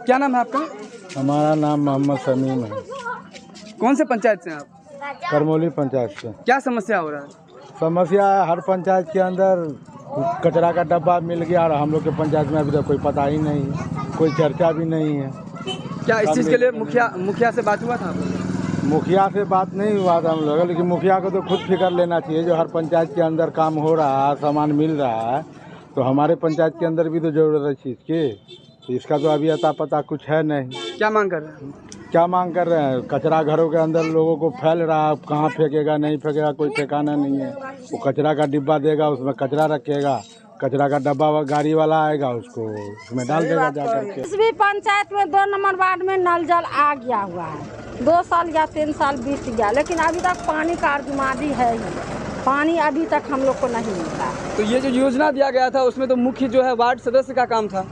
क्या नाम है आपका? हमारा नाम मोहम्मद शमीम है। कौन से पंचायत से हैं आप? करमौली पंचायत से। क्या समस्या हो रहा है? समस्या है हर पंचायत के अंदर कचरा का डब्बा मिल गया और हम लोग के पंचायत में अभी तक कोई पता ही नहीं, कोई चर्चा भी नहीं है। क्या इस चीज़ के लिए मुखिया से बात हुआ था आप लोगों? मुखिया से बात नहीं हुआ था हम लोग, लेकिन मुखिया को तो खुद फिक्र लेना चाहिए। जो हर पंचायत के अंदर काम हो रहा है, सामान मिल रहा है, तो हमारे पंचायत के अंदर भी तो जरूरत है चीज़ की। तो इसका तो अभी अता पता कुछ है नहीं। क्या मांग कर रहे हैं? क्या मांग कर रहे हैं? कचरा घरों के अंदर लोगों को फैल रहा है, कहाँ फेंकेगा नहीं फेंकेगा कोई ठिकाना नहीं है। वो कचरा का डिब्बा देगा, उसमें कचरा रखेगा, कचरा का डब्बा गाड़ी वाला आएगा, उसको उसमें डाल देगा जा करके। इस भी पंचायत में 2 नंबर वार्ड में नल जल आ गया हुआ है। 2 साल या 3 साल बीत गया, लेकिन अभी तक पानी का अर्जुमादी है ही। पानी अभी तक हम लोग को नहीं मिलता। तो ये जो योजना दिया गया था उसमें तो मुख्य जो है वार्ड सदस्य का काम था,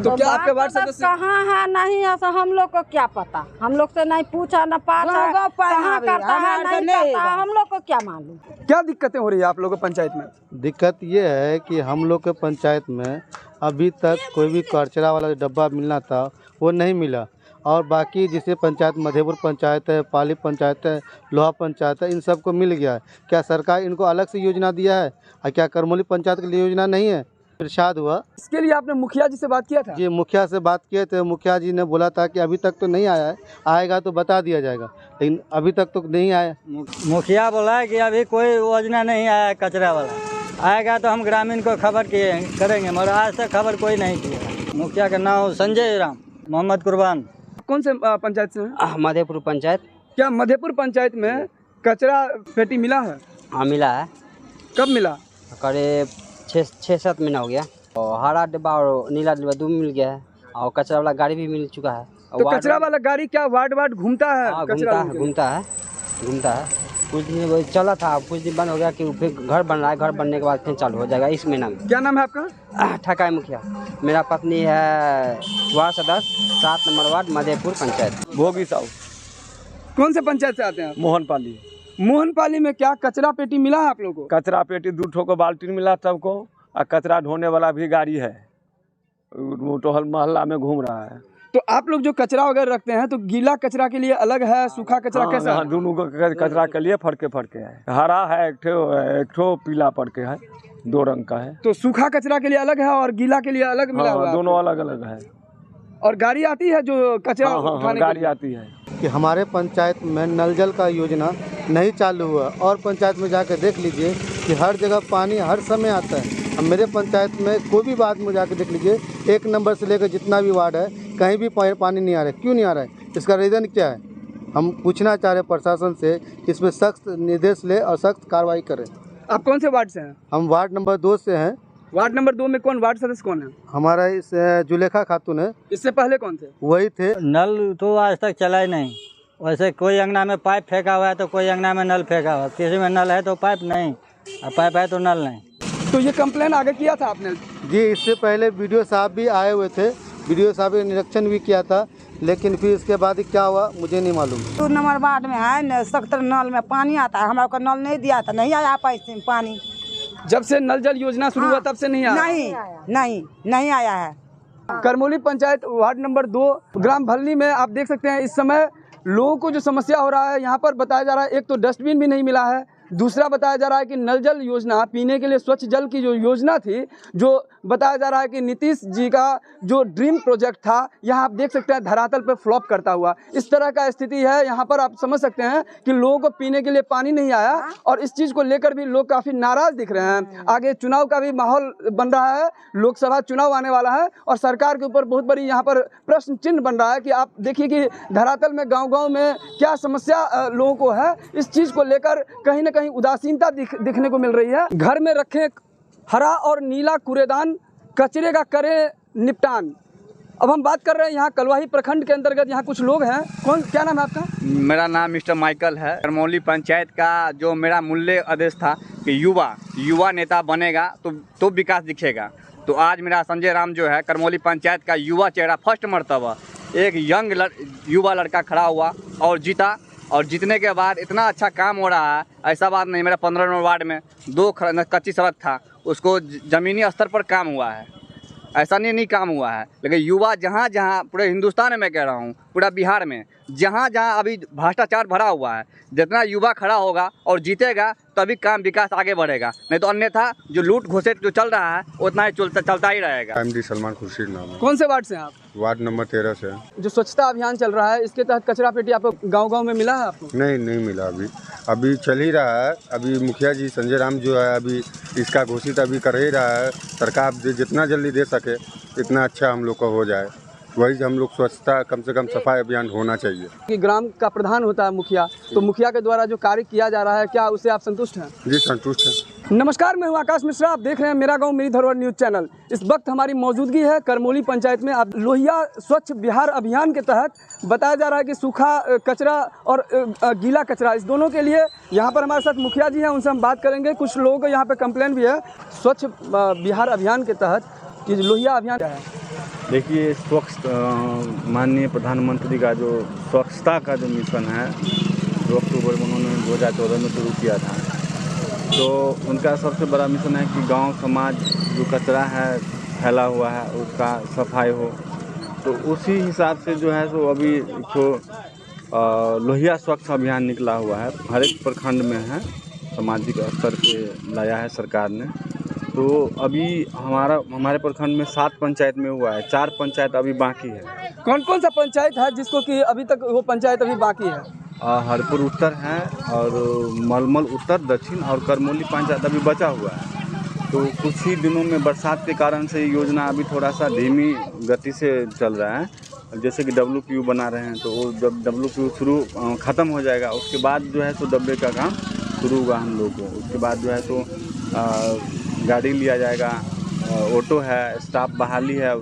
तो क्या आपके वार्ड सदस्य कहाँ है? नहीं ऐसा हम लोग को क्या पता, हम लोग से नहीं पूछा न पाछा, कहाँ करता है नहीं करता, हम लोग को क्या मालूम। क्या दिक्कतें हो रही है आप लोगों के पंचायत में? दिक्कत ये है कि हम लोग के पंचायत में अभी तक कोई भी कचरा वाला डब्बा मिलना था वो नहीं मिला। और बाकी जैसे पंचायत मधेपुर पंचायत है, पाली पंचायत है, लोहा पंचायत है, इन सबको मिल गया है। क्या सरकार इनको अलग से योजना दिया है? और क्या करमौली पंचायत के लिए योजना नहीं है? इरशाद हुआ। इसके लिए आपने मुखिया जी से बात किया था? जी मुखिया से बात किए थे। मुखिया जी ने बोला था कि अभी तक तो नहीं आया है, आएगा तो बता दिया जाएगा, लेकिन अभी तक तो नहीं आया। मुखिया बोला है कि अभी कोई योजना नहीं आया है कचरा वाला, आएगा तो हम ग्रामीण को खबर करेंगे, मगर आज तक खबर कोई नहीं किया। मुखिया का नाम संजय राम मोहम्मद कुर्बान। कौन से पंचायत से हैं? मधेपुर पंचायत। क्या मधेपुर पंचायत में कचरा पेटी मिला है? हाँ मिला है। कब मिला? करीब 6-7 महीना हो गया। और हरा डिब्बा और नीला डिब्बा 2 मिल गया है, और कचरा वाला गाड़ी भी मिल चुका है। तो कचरा वाला गाड़ी क्या वार्ड घूमता है? हाँ घूमता है। कुछ दिन चला था, कुछ दिन बंद हो गया कि फिर घर बन रहा है, घर बनने के बाद फिर चालू हो जाएगा इस महीना में। क्या नाम है आपका? ठकाई मुखिया। मेरा पत्नी है वार्ड सदस्य 7 नंबर वार्ड मधेपुर पंचायत। भोगी साहू। कौन से पंचायत से आते हैं आप? मोहनपाली। मोहनपाली में क्या कचरा पेटी मिला है आप लोगों को? कचरा पेटी 2 ठो को बाल्टी मिला सबको, और कचरा ढोने वाला भी गाड़ी है, टोहल मोहल्ला में घूम रहा है। तो आप लोग जो कचरा वगैरह रखते हैं तो गीला कचरा के लिए अलग है, सूखा कचरा कैसा? हाँ, दोनों कचरा के लिए फड़के है। हरा है एक ठो पीला पड़के है, 2 रंग का है। तो सूखा कचरा के लिए अलग है और गीला के लिए अलग मिला हुआ है? दोनों अलग अलग है। और गाड़ी आती है जो कचरा उठाने गाड़ी आती है। कि हमारे पंचायत में नल जल का योजना नहीं चालू हुआ, और पंचायत में जाकर देख लीजिए कि हर जगह पानी हर समय आता है। अब मेरे पंचायत में कोई भी बात में जाकर देख लीजिए, 1 नंबर से लेकर जितना भी वार्ड है, कहीं भी पानी नहीं आ रहा है। क्यों नहीं आ रहा है? इसका रीज़न क्या है? हम पूछना चाह रहे हैं प्रशासन से, इसमें सख्त निर्देश ले और सख्त कार्रवाई करें। आप कौन से वार्ड से हैं? हम वार्ड नंबर 2 से हैं। वार्ड नंबर 2 में कौन वार्ड सदस्य कौन है? हमारा इस जुलेखा खातून है। इससे पहले कौन थे? वही थे। नल तो आज तक चला ही नहीं। वैसे कोई अंगना में पाइप फेंका हुआ है तो कोई अंगना में नल फेंका हुआ है, किसी में नल है तो पाइप नहीं, और पाइप है तो नल नहीं। तो ये कंप्लेन आगे किया था आपने? जी इससे पहले वीडियो साहब भी आए हुए थे, वीडियो साहब ने निरीक्षण भी किया था, लेकिन फिर इसके बाद क्या हुआ मुझे नहीं मालूम। 2 नंबर वार्ड में है सख्तर नल में पानी आता है, हमारे को नल नहीं दिया था, नहीं आया पैसे में पानी। जब से नल जल योजना शुरू हुआ तब से नहीं आया? नहीं आया है। करमौली पंचायत वार्ड नंबर 2 ग्राम भलनी में आप देख सकते हैं इस समय लोगों को जो समस्या हो रहा है, यहाँ पर बताया जा रहा है एक तो डस्टबिन भी नहीं मिला है, दूसरा बताया जा रहा है कि नल जल योजना, पीने के लिए स्वच्छ जल की जो योजना थी, जो बताया जा रहा है कि नीतीश जी का जो ड्रीम प्रोजेक्ट था, यहाँ आप देख सकते हैं धरातल पर फ्लॉप करता हुआ इस तरह का स्थिति है। यहाँ पर आप समझ सकते हैं कि लोगों को पीने के लिए पानी नहीं आया, और इस चीज़ को लेकर भी लोग काफ़ी नाराज़ दिख रहे हैं। आगे चुनाव का भी माहौल बन रहा है, लोकसभा चुनाव आने वाला है, और सरकार के ऊपर बहुत बड़ी यहाँ पर प्रश्न चिन्ह बन रहा है कि आप देखिए कि धरातल में गाँव में क्या समस्या लोगों को है। इस चीज़ को लेकर कहीं ना कहीं उदासीनता दिखने को मिल रही है। घर में रखे हरा और नीला कूड़ेदान, कचरे का करें निपटान। अब हम बात कर रहे हैं यहाँ कलवाही प्रखंड के अंतर्गत, यहाँ कुछ लोग हैं। क्या नाम है आपका? मेरा नाम मिस्टर माइकल है। करमौली पंचायत का जो मेरा मूल्य आदेश था कि युवा नेता बनेगा तो विकास दिखेगा, तो आज मेरा संजय राम जो है करमौली पंचायत का युवा चेहरा, फर्स्ट मर्तबा एक यंग युवा लड़का खड़ा हुआ और जीता, और जीतने के बाद इतना अच्छा काम हो रहा है, ऐसा बात नहीं। मेरा 15 नंबर वार्ड में 2 कच्ची सड़क था, उसको ज़मीनी स्तर पर काम हुआ है। ऐसा नहीं काम हुआ है। लेकिन युवा जहाँ जहाँ पूरे हिंदुस्तान में मैं कह रहा हूँ, पूरा बिहार में जहाँ जहाँ अभी भ्रष्टाचार भरा हुआ है, जितना युवा खड़ा होगा और जीतेगा तभी काम विकास आगे बढ़ेगा, नहीं तो अन्यथा जो लूट घुसेट जो चल रहा है उतना ही चलता ही रहेगा। MD सलमान खुर्शीद नाम है। कौन से वार्ड से हैं आप? वार्ड नंबर 13 से। जो स्वच्छता अभियान चल रहा है इसके तहत कचरा पेटी आपको गांव-गांव में मिला है आपको? नहीं मिला अभी चल ही रहा है। अभी मुखिया जी संजय राम जो है अभी इसका घोषित अभी कर ही रहा है। सरकार जितना जल्दी दे सके इतना अच्छा हम लोग का हो जाए, वही हम लोग स्वच्छता कम से कम सफाई अभियान होना चाहिए। कि ग्राम का प्रधान होता है मुखिया, तो मुखिया के द्वारा जो कार्य किया जा रहा है क्या उससे आप संतुष्ट हैं? जी संतुष्ट हैं। नमस्कार, मैं हूं आकाश मिश्रा, आप देख रहे हैं मेरा गांव मेरी धरोहर न्यूज़ चैनल। इस वक्त हमारी मौजूदगी है करमोली पंचायत में। अब लोहिया स्वच्छ बिहार अभियान के तहत बताया जा रहा है कि सूखा कचरा और गीला कचरा इस दोनों के लिए यहाँ पर हमारे साथ मुखिया जी हैं, उनसे हम बात करेंगे। कुछ लोगों को यहाँ पर कंप्लेन भी है स्वच्छ बिहार अभियान के तहत। ये लोहिया अभियान क्या है? देखिए, स्वच्छ माननीय प्रधानमंत्री का जो स्वच्छता का जो मिशन है 2 अक्टूबर में उन्होंने 2014 में शुरू किया था, तो उनका सबसे बड़ा मिशन है कि गांव समाज जो कचरा है फैला हुआ है उसका सफाई हो। तो उसी हिसाब से जो है सो अभी तो लोहिया स्वच्छ अभियान निकला हुआ है, हर एक प्रखंड में है, सामाजिक स्तर पे लाया है सरकार ने। तो अभी हमारे प्रखंड में 7 पंचायत में हुआ है, 4 पंचायत अभी बाकी है। कौन कौन सा पंचायत है जिसको कि अभी तक वो पंचायत अभी बाकी है? हरपुर उत्तर है और मलमल उत्तर, दक्षिण और करमोली पंचायत अभी बचा हुआ है। तो कुछ ही दिनों में बरसात के कारण से ये योजना अभी थोड़ा सा धीमी गति से चल रहा है। जैसे कि WPU बना रहे हैं, तो वो जब WPU शुरू ख़त्म हो जाएगा उसके बाद जो है तो डब्बे का काम शुरू होगा हम लोग को। उसके बाद जो है तो गाड़ी लिया जाएगा, ऑटो है, स्टाफ बहाली है,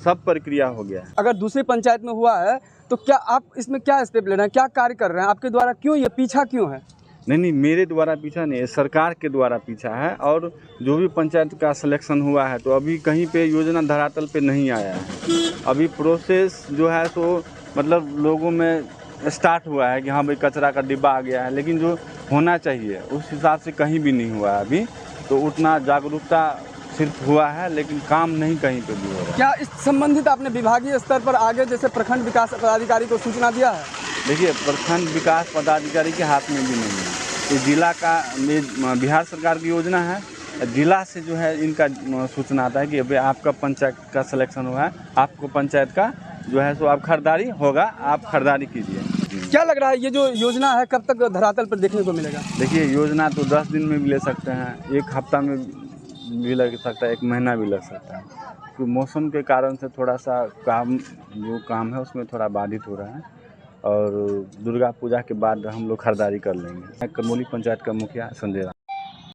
सब प्रक्रिया हो गया है। अगर दूसरी पंचायत में हुआ है तो क्या आप इसमें क्या स्टेप ले रहे हैं, क्या कार्य कर रहे हैं? आपके द्वारा क्यों ये पीछा क्यों है? नहीं, मेरे द्वारा पीछा नहीं है, सरकार के द्वारा पीछा है। और जो भी पंचायत का सिलेक्शन हुआ है तो अभी कहीं पे योजना धरातल पे नहीं आया है। अभी प्रोसेस जो है तो मतलब लोगों में स्टार्ट हुआ है कि हाँ भाई कचरा का डिब्बा आ गया है, लेकिन जो होना चाहिए उस हिसाब से कहीं भी नहीं हुआ है अभी। तो उतना जागरूकता सिर्फ हुआ है, लेकिन काम नहीं कहीं पे भी हो रहा है। क्या इस संबंधित आपने विभागीय स्तर पर आगे जैसे प्रखंड विकास पदाधिकारी को सूचना दिया है? देखिए, प्रखंड विकास पदाधिकारी के हाथ में भी नहीं है। ये जिला का बिहार सरकार की योजना है, जिला से जो है इनका सूचना आता है कि अभी आपका पंचायत का सिलेक्शन हुआ है, आपको पंचायत का जो है सो आप खरीदारी होगा, आप खरीदारी कीजिए। क्या लग रहा है ये जो योजना है कब तक धरातल पर देखने को मिलेगा? देखिए, योजना तो 10 दिन में भी ले सकते हैं, 1 हफ्ता में भी लग सकता है, 1 महीना भी लग सकता है। तो मौसम के कारण से थोड़ा सा काम है उसमें थोड़ा बाधित हो रहा है, और दुर्गा पूजा के बाद हम लोग खरीदारी कर लेंगे। करमोली पंचायत का मुखिया संजय राम।